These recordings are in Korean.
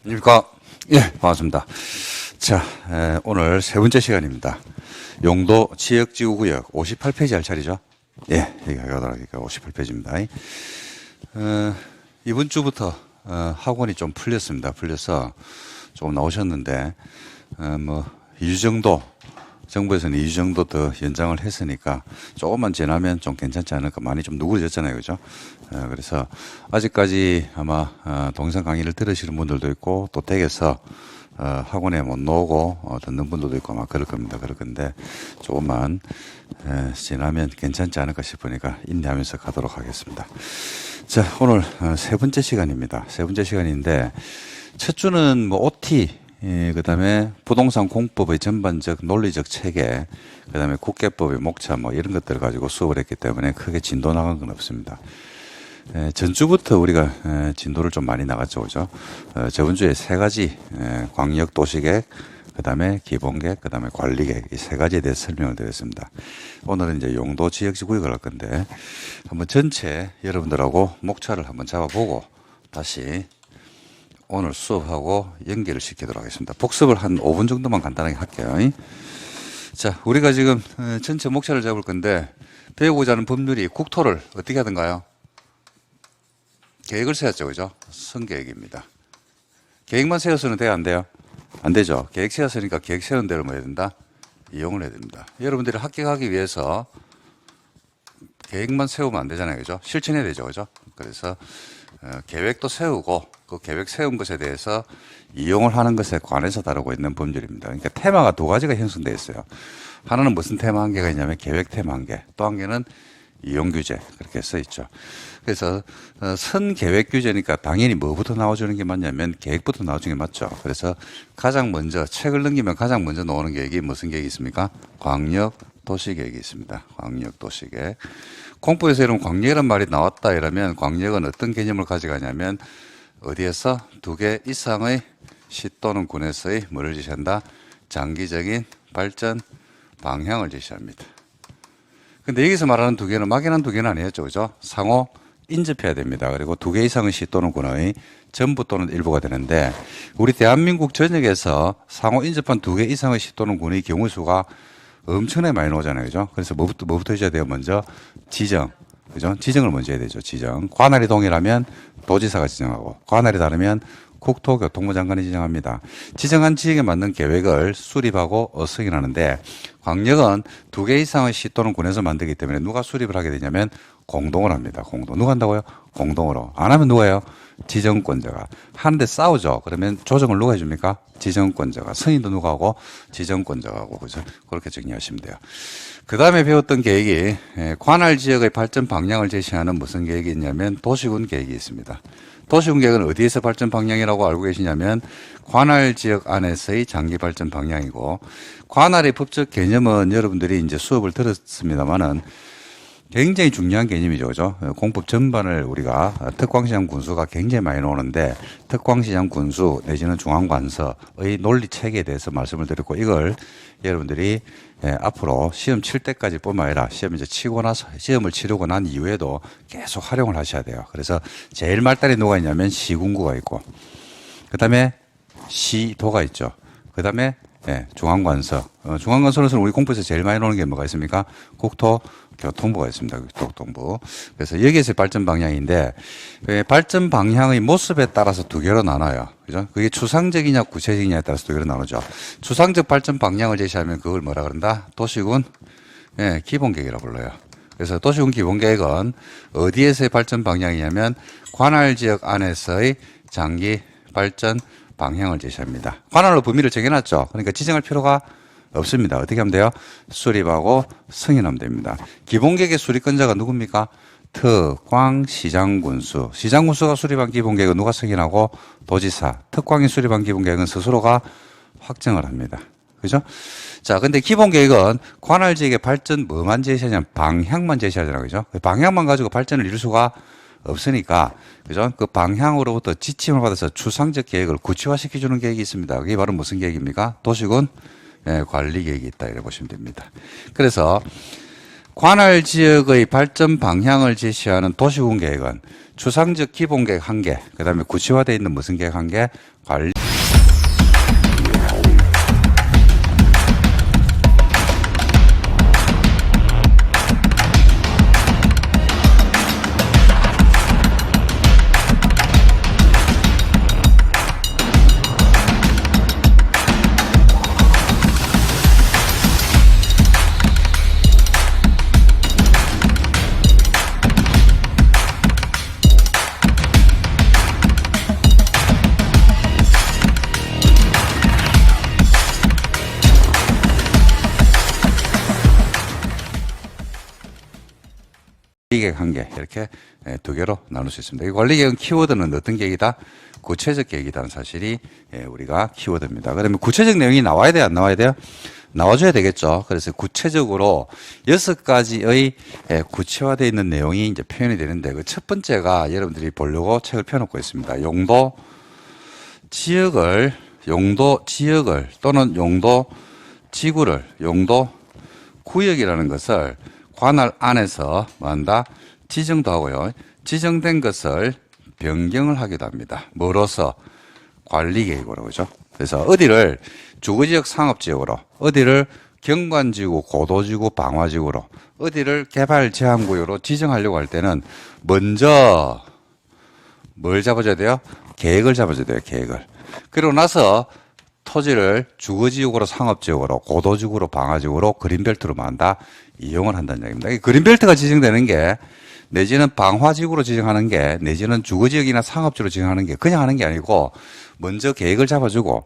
안녕하십니까. 예, 반갑습니다. 자, 오늘 세 번째 시간입니다. 용도 지역지구구역 58페이지 할 차례죠. 예, 여기 가도록 하니까 58페이지입니다. 이번 주부터 학원이 좀 풀렸습니다. 풀려서 조금 나오셨는데, 2주 정도, 정부에서는 2주 정도 더 연장을 했으니까 조금만 지나면 좀 괜찮지 않을까. 많이 좀 누그러졌잖아요. 그죠? 그래서 아직까지 아마 동영상 강의를 들으시는 분들도 있고 또 댁에서 학원에 못 나오고 듣는 분들도 있고 아마 그럴 겁니다. 그럴 건데 조금만 지나면 괜찮지 않을까 싶으니까 인내하면서 가도록 하겠습니다. 자, 오늘 세 번째 시간입니다. 세 번째 시간인데 첫 주는 OT, 그 다음에 부동산 공법의 전반적 논리적 체계, 그 다음에 국계법의 목차 이런 것들을 가지고 수업을 했기 때문에 크게 진도 나간 건 없습니다. 전주부터 우리가 진도를 좀 많이 나갔죠. 그죠? 저번 주에 세 가지, 광역 도시계획, 그 다음에 기본계획, 그 다음에 관리계획, 이 세 가지에 대해서 설명을 드렸습니다. 오늘은 이제 용도 지역구역을 할 건데, 한번 전체 여러분들하고 목차를 한번 잡아보고, 다시 오늘 수업하고 연결을 시키도록 하겠습니다. 복습을 한 5분 정도만 간단하게 할게요. 자, 우리가 지금 전체 목차를 잡을 건데, 배우고자 하는 법률이 국토를 어떻게 하던가요? 계획을 세웠죠. 그죠? 선계획입니다. 계획만 세워서는 돼요? 안 돼요? 안 되죠. 계획 세웠으니까 계획 세운 대로 뭐 해야 된다? 이용을 해야 됩니다. 여러분들이 합격하기 위해서 계획만 세우면 안 되잖아요. 그죠? 실천해야 되죠. 그죠? 그래서 계획도 세우고 그 계획 세운 것에 대해서 이용을 하는 것에 관해서 다루고 있는 법률입니다. 그러니까 테마가 두 가지가 형성되어 있어요. 하나는 무슨 테마 한 개가 있냐면 계획 테마 한 개, 또 한 개는 이용 규제, 그렇게 써 있죠. 그래서 선계획 규제니까 당연히 뭐부터 나와주는 게 맞냐면 계획부터 나와주는 게 맞죠. 그래서 가장 먼저 책을 넘기면 가장 먼저 나오는 계획이 무슨 계획이 있습니까? 광역 도시계획이 있습니다. 광역 도시계획. 공부에서 이런 광역이란 말이 나왔다 이러면 광역은 어떤 개념을 가져가냐면 어디에서 두 개 이상의 시 또는 군에서의 뭐를 제시한다? 장기적인 발전 방향을 제시합니다. 근데 여기서 말하는 두 개는 막연한 두 개는 아니었죠. 그죠? 상호 인접해야 됩니다. 그리고 두 개 이상의 시 또는 군의 전부 또는 일부가 되는데 우리 대한민국 전역에서 상호 인접한 두 개 이상의 시 또는 군의 경우 수가 엄청나게 많이 나오잖아요. 그죠? 그래서 뭐부터 해줘야 돼요? 먼저 지정. 그죠? 지정을 먼저 해야 되죠. 지정. 관할이 동일하면 도지사가 지정하고 관할이 다르면 국토교통부 장관이 지정합니다. 지정한 지역에 맞는 계획을 수립하고 승인하는데 광역은 두 개 이상의 시 또는 군에서 만들기 때문에 누가 수립을 하게 되냐면 공동으로 합니다. 공동. 누가 한다고요? 공동으로. 안 하면 누가 해요? 지정권자가. 하는데 싸우죠. 그러면 조정을 누가 해줍니까? 지정권자가. 승인도 누가 하고? 지정권자가 하고. 그죠? 그렇게 정리하시면 돼요. 그 다음에 배웠던 계획이 관할 지역의 발전 방향을 제시하는 무슨 계획이 있냐면 도시군 계획이 있습니다. 도시군 계획은 어디에서 발전 방향이라고 알고 계시냐면 관할 지역 안에서의 장기 발전 방향이고 관할의 법적 개념은 여러분들이 이제 수업을 들었습니다만은 굉장히 중요한 개념이죠. 그죠? 공법 전반을 우리가 특광시장 군수가 굉장히 많이 나오는데 특광시장 군수 내지는 중앙관서의 논리 체계에 대해서 말씀을 드렸고 이걸 여러분들이 앞으로 시험 칠 때까지 뿐만 아니라 시험 이제 치고 나서 시험을 치르고 난 이후에도 계속 활용을 하셔야 돼요. 그래서 제일 말단에 누가 있냐면 시군구가 있고 그 다음에 시도가 있죠. 그 다음에 중앙관서. 중앙관서로서는 우리 공부에서 제일 많이 나오는 게 뭐가 있습니까? 국토교통부가 있습니다. 교통부. 그래서 여기에서 발전 방향인데 발전 방향의 모습에 따라서 두 개로 나눠요. 그죠? 그게 추상적이냐 구체적이냐에 따라서 두 개로 나누죠. 추상적 발전 방향을 제시하면 그걸 뭐라 그런다? 도시군 기본계획이라고 불러요. 그래서 도시군 기본계획은 어디에서의 발전 방향이냐면 관할 지역 안에서의 장기 발전 방향을 제시합니다. 관할로 범위를 정해놨죠. 그러니까 지정할 필요가 없습니다. 어떻게 하면 돼요? 수립하고 승인하면 됩니다. 기본계획의 수립권자가 누굽니까? 특광 시장군수. 시장군수가 수립한 기본계획은 누가 승인하고? 도지사. 특광이 수립한 기본계획은 스스로가 확정을 합니다. 그죠? 자, 근데 기본계획은 관할 지역의 발전 뭐만 제시하냐면 방향만 제시하잖아요. 그죠? 방향만 가지고 발전을 이룰 수가 없으니까, 그죠? 그 방향으로부터 지침을 받아서 추상적 계획을 구체화시켜주는 계획이 있습니다. 그게 바로 무슨 계획입니까? 도시군 관리 계획이 있다. 이래 보시면 됩니다. 그래서 관할 지역의 발전 방향을 제시하는 도시군 계획은 추상적 기본 계획 1개, 그 다음에 구체화되어 있는 무슨 계획 1개, 관리 계획 1개 이렇게 두 개로 나눌 수 있습니다. 이 관리계획 키워드는 어떤 계획이다? 구체적 계획이라는 사실이 우리가 키워드입니다. 그러면 구체적 내용이 나와야 돼요? 안 나와야 돼요? 나와줘야 되겠죠. 그래서 구체적으로 6가지의 구체화되어 있는 내용이 이제 표현이 되는데 그 첫 번째가 여러분들이 보려고 책을 펴놓고 있습니다. 용도 지역을 또는 용도 지구를 용도 구역이라는 것을 관할 안에서 뭐한다? 지정도 하고요. 지정된 것을 변경을 하기도 합니다. 뭐로서? 관리계획으로, 그죠? 그래서 어디를 주거지역 상업지역으로, 어디를 경관지구, 고도지구, 방화지구로, 어디를 개발 제한구역으로 지정하려고 할 때는 먼저 뭘 잡아줘야 돼요? 계획을 잡아줘야 돼요, 계획을. 그리고 나서 토지를 주거지역으로, 상업지역으로, 고도지구로, 방화지구로, 그린벨트로 만다 이용을 한다는 얘기입니다. 이 그린벨트가 지정되는 게 내지는 방화지구로 지정하는 게 내지는 주거지역이나 상업지로 지정하는 게 그냥 하는 게 아니고 먼저 계획을 잡아주고,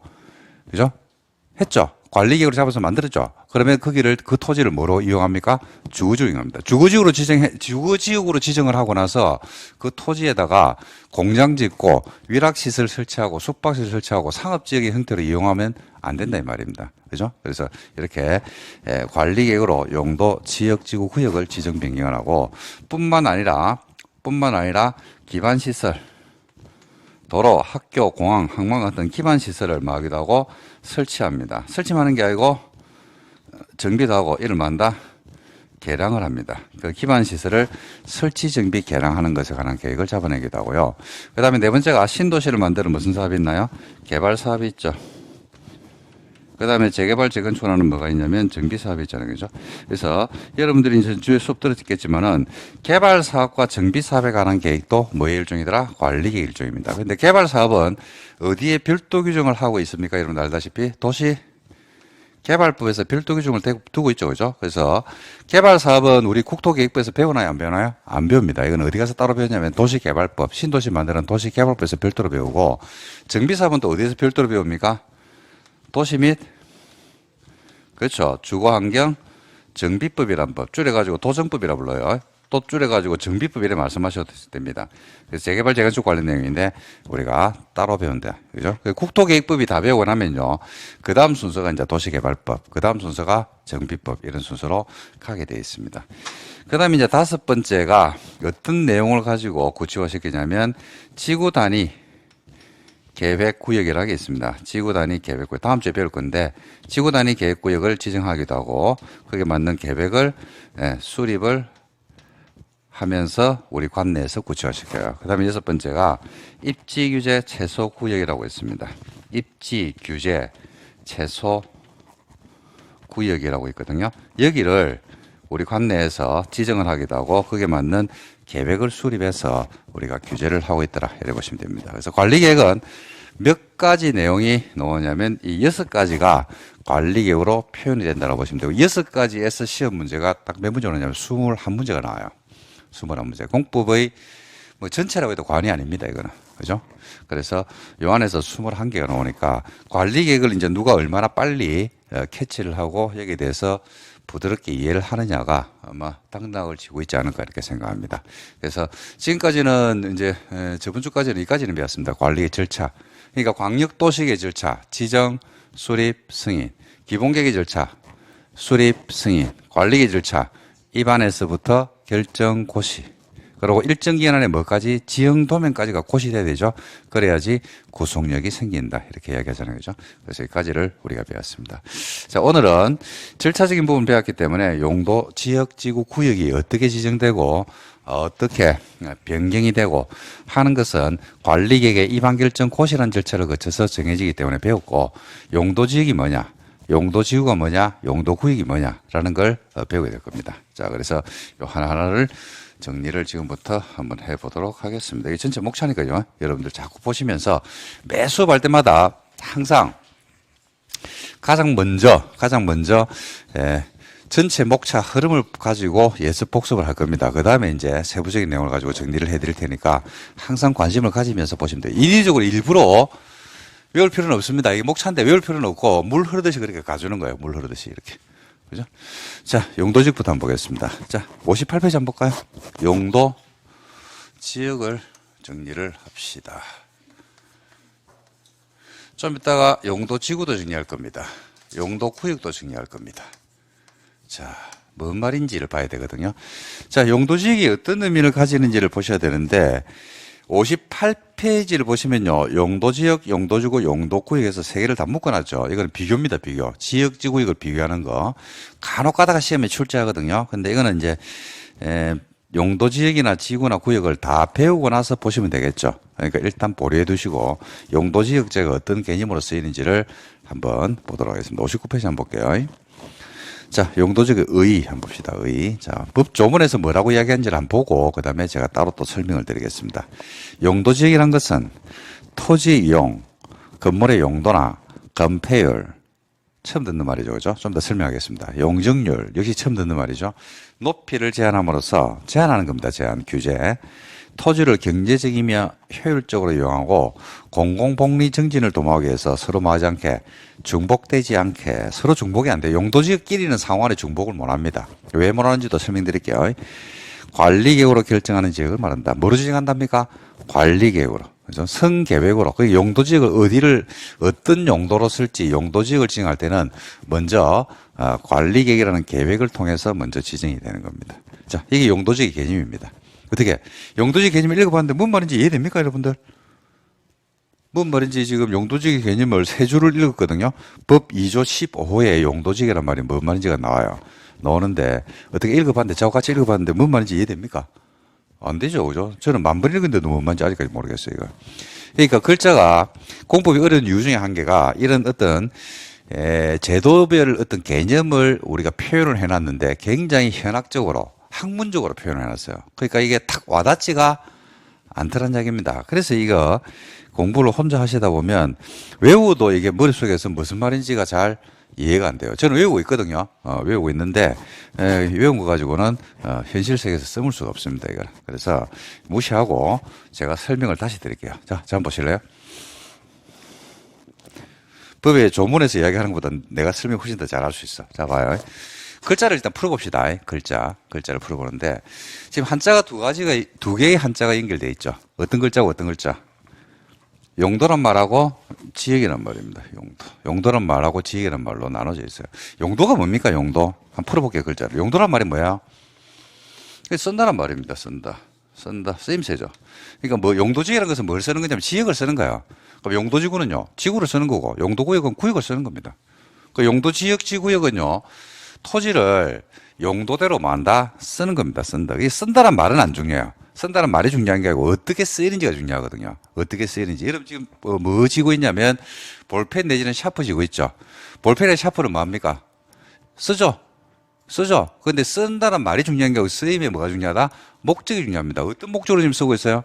그죠? 했죠? 관리계획을 잡아서 만들었죠? 그러면 그 토지를 뭐로 이용합니까? 주거지역으로 이용합니다. 주거지역으로 지정을 하고 나서 그 토지에다가 공장 짓고 위락시설 설치하고 숙박시설 설치하고 상업지역의 형태로 이용하면 안 된다 이 말입니다. 그죠? 그래서 이렇게 관리계획으로 용도, 지역, 지구, 구역을 지정 변경을 하고 뿐만 아니라 기반시설, 도로, 학교, 공항, 항만 같은 기반시설을 뭐 하기도 하고 설치합니다. 설치하는 게 아니고 정비도 하고 이를 만다 개량을 합니다. 그 기반시설을 설치, 정비, 개량하는 것에 관한 계획을 잡아내기도 하고요. 그 다음에 네 번째가 신도시를 만드는 무슨 사업이 있나요? 개발 사업이 있죠. 그 다음에 재개발, 재건축하는 뭐가 있냐면 정비 사업이 있잖아요. 그죠? 그래서 여러분들이 이제 주에 수업 들었겠지만은 개발 사업과 정비 사업에 관한 계획도 뭐의 일종이더라? 관리계획 일종입니다. 근데 개발 사업은 어디에 별도 규정을 하고 있습니까? 여러분 알다시피 도시 개발법에서 별도 규정을 두고 있죠. 그죠? 그래서 개발 사업은 우리 국토계획부에서 배우나요? 안 배우나요? 안 배웁니다. 이건 어디 가서 따로 배우냐면 도시개발법, 신도시 만드는 도시개발법에서 별도로 배우고 정비 사업은 또 어디에서 별도로 배웁니까? 도시 및 그렇죠. 주거환경 정비법이란 법 줄여가지고 도정법이라 불러요. 또 줄여가지고 정비법 이래 말씀하셔도 됩니다. 그래서 재개발 재건축 관련 내용인데 우리가 따로 배운다. 그죠? 국토계획법이 다 배우고 나면요. 그 다음 순서가 이제 도시개발법, 그 다음 순서가 정비법 이런 순서로 가게 되어 있습니다. 그 다음에 이제 다섯 번째가 어떤 내용을 가지고 구체화시키냐면 지구 단위 계획구역이라는 게 있습니다. 지구 단위 계획구역. 다음 주에 배울 건데 지구 단위 계획구역을 지정하기도 하고 거기에 맞는 계획을 수립을 하면서 우리 관내에서 구체화시켜요. 그 다음에 여섯 번째가 입지규제 최소구역이라고 있습니다. 입지규제 최소구역이라고 있거든요. 여기를 우리 관내에서 지정을 하기도 하고 거기에 맞는 계획을 수립해서 우리가 규제를 하고 있더라 이렇게 보시면 됩니다. 그래서 관리계획은 몇 가지 내용이 나오냐면 이 6가지가 관리계획으로 표현이 된다고 보시면 되고 6가지에서 시험 문제가 딱 몇 문제가 나오냐면 21문제가 나와요. 21문제. 공법의 뭐 전체라고 해도 관이 아닙니다. 이거는. 그죠? 그래서 요 안에서 21개가 나오니까 관리계획을 이제 누가 얼마나 빨리 캐치를 하고 여기에 대해서 부드럽게 이해를 하느냐가 아마 당락을 지고 있지 않을까 이렇게 생각합니다. 그래서 지금까지는 이제 저번 주까지는 여기까지는 배웠습니다. 관리의 절차. 그러니까 광역도시계획 절차, 지정, 수립, 승인, 기본계획 절차, 수립, 승인, 관리계획 절차, 입안에서부터 결정, 고시. 그리고 일정 기간 안에 뭐까지? 지형 도면까지가 고시돼야 되죠. 그래야지 구속력이 생긴다. 이렇게 이야기하잖아요. 그죠? 그래서 여기까지를 우리가 배웠습니다. 자, 오늘은 절차적인 부분 배웠기 때문에 용도, 지역, 지구, 구역이 어떻게 지정되고 어떻게 변경이 되고 하는 것은 관리계획의 이반결정 고시라는 절차를 거쳐서 정해지기 때문에 배웠고, 용도지역이 뭐냐, 용도지구가 뭐냐, 용도구역이 뭐냐라는 걸 배우게 될 겁니다. 자, 그래서 요 하나하나를 정리를 지금부터 한번 해보도록 하겠습니다. 이게 전체 목차니까요. 여러분들 자꾸 보시면서 매 수업할 때마다 항상 가장 먼저 전체 목차 흐름을 가지고 예습 복습을 할 겁니다. 그 다음에 이제 세부적인 내용을 가지고 정리를 해드릴 테니까 항상 관심을 가지면서 보시면 돼요. 인위적으로 일부러 외울 필요는 없습니다. 이게 목차인데 외울 필요는 없고 물 흐르듯이 그렇게 가주는 거예요. 물 흐르듯이 이렇게. 그죠? 자, 용도지역부터 한번 보겠습니다. 자, 58페이지 한번 볼까요? 용도 지역을 정리를 합시다. 좀 이따가 용도 지구도 정리할 겁니다. 용도 구역도 정리할 겁니다. 자, 뭔 말인지를 봐야 되거든요. 자, 용도지역이 어떤 의미를 가지는지를 보셔야 되는데 58페이지를 보시면요. 용도지역, 용도지구, 용도구역에서 세 개를 다 묶어놨죠. 이거는 비교입니다. 비교. 지역, 지구 이걸 비교하는 거. 간혹 가다가 시험에 출제하거든요. 근데 이거는 이제 용도지역이나 지구나 구역을 다 배우고 나서 보시면 되겠죠. 그러니까 일단 보류해 두시고 용도지역제가 어떤 개념으로 쓰이는지를 한번 보도록 하겠습니다. 59페이지 한번 볼게요. 자, 용도지역의 의 한번 봅시다. 의. 자, 법조문에서 뭐라고 이야기하는지를 한번 보고 그 다음에 제가 따로 또 설명을 드리겠습니다. 용도지역이란 것은 토지 이용, 건물의 용도나 건폐율, 처음 듣는 말이죠. 그죠? 좀 더 설명하겠습니다. 용적률, 역시 처음 듣는 말이죠. 높이를 제한함으로써 제한하는 겁니다. 제한, 규제. 토지를 경제적이며 효율적으로 이용하고 공공복리 증진을 도모하기 위해서 서로 뭐하지 않게, 중복되지 않게, 서로 중복이 안 돼요. 용도지역끼리는 상호간에 중복을 못 합니다. 왜 못 하는지도 설명드릴게요. 관리계획으로 결정하는 지역을 말한다. 뭐로 지정한답니까? 관리계획으로. 그죠? 성계획으로. 그 용도지역을 어떤 용도로 쓸지 용도지역을 지정할 때는 먼저 관리계획이라는 계획을 통해서 먼저 지정이 되는 겁니다. 자, 이게 용도지역의 개념입니다. 어떻게? 용도지역 개념을 읽어봤는데 뭔 말인지 이해됩니까, 여러분들? 뭔 말인지 지금 용도지역 개념을 세 줄을 읽었거든요. 법 2조 15호에 용도지역이란 말이 뭔 말인지가 나오는데 어떻게 읽어봤는데, 저하고 같이 읽어봤는데 뭔 말인지 이해됩니까? 안 되죠, 그죠? 저는 만 번 읽었는데도 뭔 말인지 아직까지 모르겠어요, 이거. 그러니까 글자가 공법이 어려운 이유 중에 한 개가 이런 어떤 제도별 어떤 개념을 우리가 표현을 해놨는데 굉장히 현학적으로 학문적으로 표현을 해놨어요. 그러니까 이게 탁 와닿지가 않더란 이야기입니다. 그래서 이거 공부를 혼자 하시다 보면 외우도 이게 머릿속에서 무슨 말인지가 잘 이해가 안 돼요. 저는 외우고 있거든요. 외우고 있는데 외운 거 가지고는 현실 세계에서 써볼 수가 없습니다. 이걸. 그래서 무시하고 제가 설명을 다시 드릴게요. 자, 한번 보실래요? 법의 조문에서 이야기하는 것보다 내가 설명 훨씬 더 잘할 수 있어. 자, 봐요. 글자를 일단 풀어봅시다. 글자를 풀어보는데 지금 한자가 두 개의 한자가 연결되어 있죠. 어떤 글자고 어떤 글자? 용도란 말하고 지역이란 말입니다. 용도란 말하고 지역이란 말로 나눠져 있어요. 용도가 뭡니까? 용도. 한번 풀어볼게요. 글자를. 용도란 말이 뭐야? 쓴다란 말입니다. 쓴다. 쓰임새죠. 그러니까 뭐 용도지역이라는 것은 뭘 쓰는 거냐면 지역을 쓰는 거예요. 그럼 용도지구는요, 지구를 쓰는 거고, 용도구역은 구역을 쓰는 겁니다. 그 용도지역, 지구역은요, 토지를 용도대로 만다 쓰는 겁니다. 쓴다. 이게 쓴다란 말은 안 중요해요. 쓴다는 말이 중요한 게 아니고 어떻게 쓰이는지가 중요하거든요. 어떻게 쓰이는지. 여러분 지금 뭐 쥐고 있냐면 볼펜 내지는 샤프 쥐고 있죠. 볼펜에 샤프는 뭐합니까? 쓰죠. 그런데 쓴다는 말이 중요한 게 아니고 쓰임에 뭐가 중요하다? 목적이 중요합니다. 어떤 목적으로 지금 쓰고 있어요?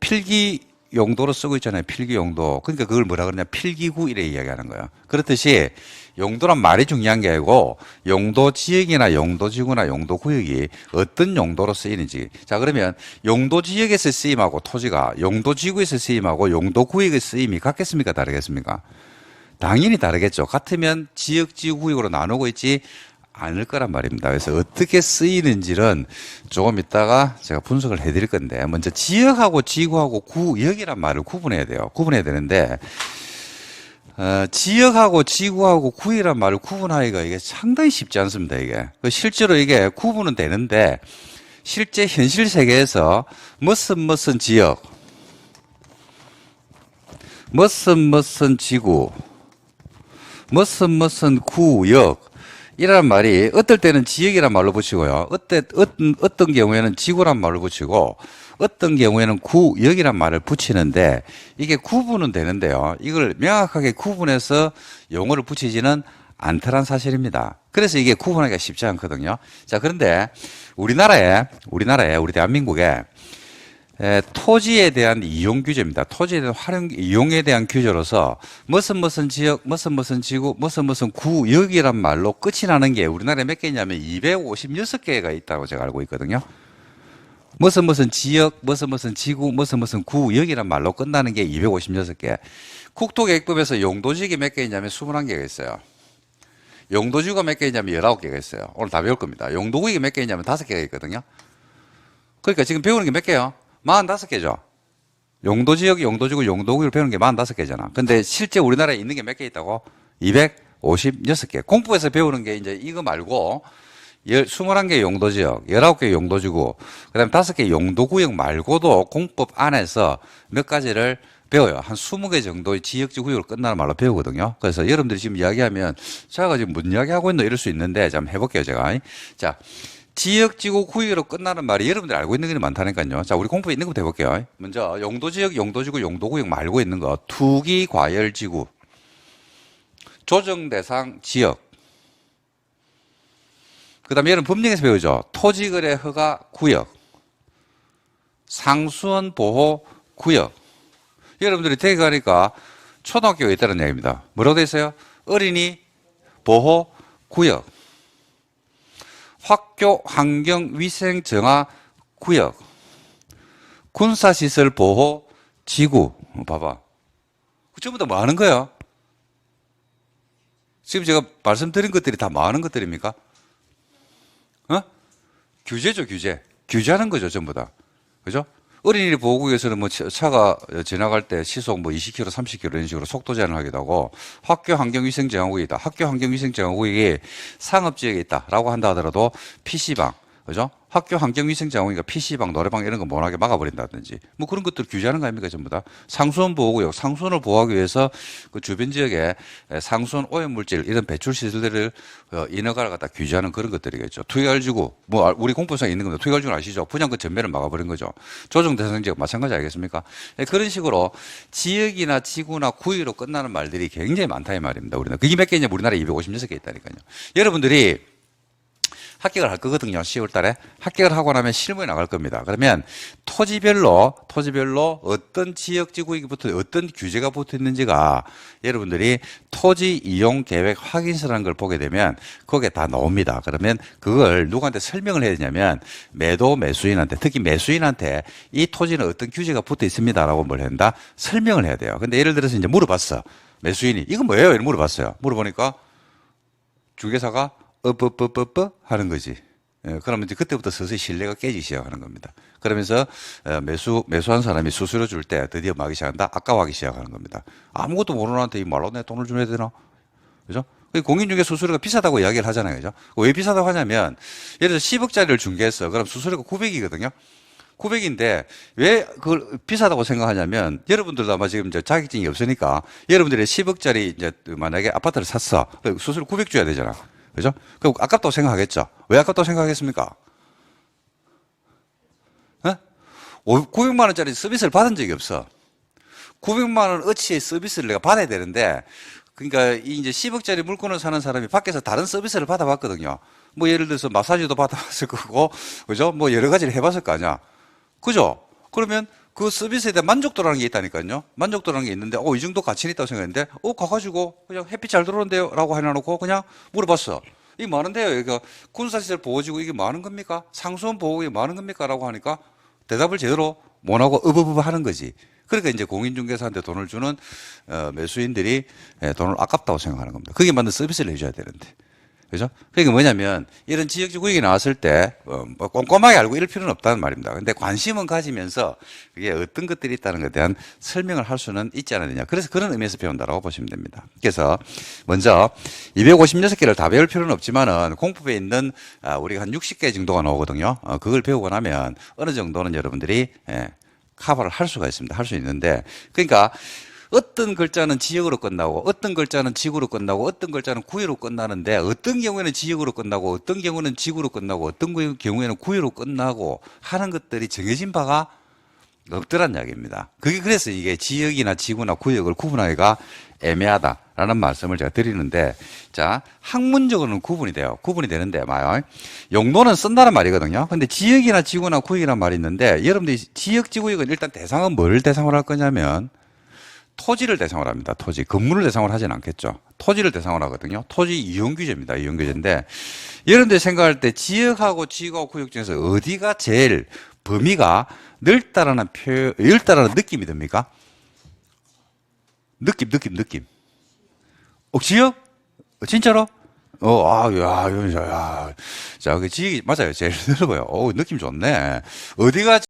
필기 용도로 쓰고 있잖아요. 필기 용도. 그러니까 그걸 뭐라 그러냐? 필기구 이래 이야기하는 거예요. 그렇듯이 용도란 말이 중요한 게 아니고 용도 지역이나 용도 지구나 용도 구역이 어떤 용도로 쓰이는지. 자, 그러면 용도 지역에서 쓰임하고 토지가 용도 지구에서 쓰임하고 용도 구역의 쓰임이 같겠습니까? 다르겠습니까? 당연히 다르겠죠. 같으면 지역, 지구, 구역으로 나누고 있지 않을 거란 말입니다. 그래서 어떻게 쓰이는지는 조금 이따가 제가 분석을 해드릴 건데, 먼저 지역하고 지구하고 구역이란 말을 구분해야 돼요. 구분해야 되는데, 지역하고 지구하고 구역이란 말을 구분하기가 이게 상당히 쉽지 않습니다. 이게 실제로 이게 구분은 되는데 실제 현실 세계에서 무슨 지역, 무슨 지구, 무슨 구역, 이라는 말이 어떨 때는 지역이란 말로 붙이고요. 어떤 경우에는 지구란 말로 붙이고 어떤 경우에는 구역이란 말을 붙이는데 이게 구분은 되는데요. 이걸 명확하게 구분해서 용어를 붙이지는 않더란 사실입니다. 그래서 이게 구분하기가 쉽지 않거든요. 자, 그런데 우리 대한민국에 토지에 대한 이용 규제입니다. 토지에 대한 이용에 대한 규제로서 무슨 지역, 무슨 지구, 무슨 구역이란 말로 끝이 나는 게 우리나라에 몇 개 있냐면 256개가 있다고 제가 알고 있거든요. 무슨 지역, 무슨 지구, 무슨 구역이란 말로 끝나는 게 256개. 국토계획법에서 용도지역이 몇 개 있냐면 21개가 있어요. 용도지구가 몇 개 있냐면 19개가 있어요. 오늘 다 배울 겁니다. 용도구역이 몇 개 있냐면 5개가 있거든요. 그러니까 지금 배우는 게 몇 개요? 45개죠. 용도지역, 용도지구, 용도구역을 배우는 게 45개잖아. 근데 실제 우리나라에 있는 게 몇 개 있다고? 256개. 공부에서 배우는 게 이제 이거 말고 21개 용도지역, 19개 용도지구, 그 다음에 5개 용도구역 말고도 공법 안에서 몇 가지를 배워요. 한 20개 정도의 지역지 구역으로 끝나는 말로 배우거든요. 그래서 여러분들이 지금 이야기하면 제가 지금 뭔 이야기하고 있나 이럴 수 있는데 자, 한번 해볼게요, 제가. 자. 지역지구 구역으로 끝나는 말이 여러분들이 알고 있는 게 많다니까요. 자, 우리 공부에 있는 것부터 해볼게요. 먼저 용도지역, 용도지구, 용도구역 말고 있는 거 투기 과열지구, 조정대상 지역, 그 다음에 여러분 법령에서 배우죠. 토지거래 허가 구역, 상수원 보호 구역. 여러분들이 대학 가니까 초등학교가 있다는 얘기입니다. 뭐라고 돼 있어요? 어린이 보호 구역, 학교 환경 위생 정화 구역, 군사시설 보호 지구. 봐봐. 전부 다 뭐 하는 거예요? 지금 제가 말씀드린 것들이 다 뭐 하는 것들입니까? 규제죠, 규제. 규제하는 거죠, 전부 다. 그죠? 어린이 보호구역에서는 뭐 차가 지나갈 때 시속 뭐 20km, 30km 이런 식으로 속도 제한을 하기도 하고 학교 환경위생정화구역이다. 학교 환경위생정화구역이 상업지역에 있다라고 한다 하더라도 PC방, 그죠? 학교 환경위생정화구역이니까 PC방, 노래방 이런 거 못하게 막아버린다든지 뭐 그런 것들 규제하는 거 아닙니까, 전부 다? 상수원 보호구역, 상수원을 보호하기 위해서 그 주변 지역에 상수원 오염물질 이런 배출 시설들을 인허가를 갖다 규제하는 그런 것들이겠죠. 투기활지구, 뭐 우리 공법상에 있는 겁니다. 투기활지구 아시죠? 분양 그 전면을 막아버린 거죠. 조정대상 지역 마찬가지 알겠습니까? 그런 식으로 지역이나 지구나 구역으로 끝나는 말들이 굉장히 많다 이 말입니다. 우리나라 그게 몇 개냐? 우리나라에 256개 있다니까요. 여러분들이 합격을 할 거거든요. 10월 달에. 합격을 하고 나면 실무에 나갈 겁니다. 그러면 토지별로 어떤 지역지구역이 붙어, 어떤 규제가 붙어 있는지가 여러분들이 토지 이용 계획 확인서라는 걸 보게 되면 거기에 다 나옵니다. 그러면 그걸 누구한테 설명을 해야 되냐면 매수인한테, 특히 매수인한테 이 토지는 어떤 규제가 붙어 있습니다라고 뭘 한다? 설명을 해야 돼요. 근데 예를 들어서 이제 물어봤어. 매수인이. 이건 뭐예요? 이렇게 물어봤어요. 물어보니까 중개사가 하는 거지. 그러면 이제 그때부터 서서히 신뢰가 깨지기 시작하는 겁니다. 그러면서 매수한 사람이 수수료 줄 때 드디어 막기 시작한다? 아까워하기 시작하는 겁니다. 아무것도 모르는 한테 이 말로 내 돈을 줘야 되나? 그죠? 공인중개 수수료가 비싸다고 이야기를 하잖아요. 그죠? 왜 비싸다고 하냐면, 예를 들어 10억짜리를 중개했어. 그럼 수수료가 900이거든요? 900인데, 왜 그걸 비싸다고 생각하냐면, 여러분들도 아마 지금 이제 자격증이 없으니까, 여러분들이 10억짜리 이제 만약에 아파트를 샀어. 수수료 900 줘야 되잖아. 그죠? 그럼 아깝다고 생각하겠죠? 왜 아깝다고 생각하겠습니까? 900만 원짜리 서비스를 받은 적이 없어. 900만 원 어치의 서비스를 내가 받아야 되는데, 그러니까 이제 10억짜리 물건을 사는 사람이 밖에서 다른 서비스를 받아봤거든요. 뭐 예를 들어서 마사지도 받아봤을 거고, 그죠? 뭐 여러 가지를 해봤을 거 아니야. 그죠? 그러면 그 서비스에 대한 만족도라는 게 있다니까요. 만족도라는 게 있는데, 이 정도 가치는 있다고 생각했는데, 가가지고 그냥 햇빛 잘 들어오는데요? 라고 해놔놓고 그냥 물어봤어. 이게 많은데요? 그러니까 군사시설 보호지구 이게 많은 겁니까? 상수원 보호구역이 많은 겁니까? 라고 하니까 대답을 제대로 못하고 으버브버 하는 거지. 그러니까 이제 공인중개사한테 돈을 주는 매수인들이 돈을 아깝다고 생각하는 겁니다. 그게 맞는 서비스를 해줘야 되는데. 그죠? 그러니까 뭐냐면 이런 지역적 구역이 나왔을 때 뭐 꼼꼼하게 알고 이럴 필요는 없다는 말입니다. 근데 관심은 가지면서 그게 어떤 것들이 있다는 것에 대한 설명을 할 수는 있지 않느냐. 그래서 그런 의미에서 배운다라고 보시면 됩니다. 그래서 먼저 256개를 다 배울 필요는 없지만은 공법에 있는 우리가 한 60개 정도가 나오거든요. 그걸 배우고 나면 어느 정도는 여러분들이 커버를 할 수가 있습니다. 할 수 있는데 그러니까 어떤 글자는 지역으로 끝나고 어떤 글자는 지구로 끝나고 어떤 글자는 구유로 끝나는데 어떤 경우에는 지역으로 끝나고 어떤 경우는 지구로 끝나고 어떤 경우에는 구유로 끝나고 하는 것들이 정해진 바가 없더란 이야기입니다. 그게 그래서 이게 지역이나 지구나 구역을 구분하기가 애매하다라는 말씀을 제가 드리는데 자 학문적으로는 구분이 돼요. 구분이 되는데 봐요. 용도는 쓴다는 말이거든요. 근데 지역이나 지구나 구역이란 말이 있는데 여러분들이 지역 지구역은 일단 대상은 뭘 대상으로 할 거냐면 토지를 대상으로 합니다. 토지. 건물을 대상으로 하진 않겠죠. 토지를 대상으로 하거든요. 토지 이용규제입니다. 이용규제인데 여러분들이 생각할 때 지역하고 지구하고 구역 중에서 어디가 제일 범위가 넓다라는 느낌이 듭니까? 느낌. 지역? 진짜로? 야. 자, 그 지역이 맞아요. 제일 넓어요. 느낌 좋네. 어디가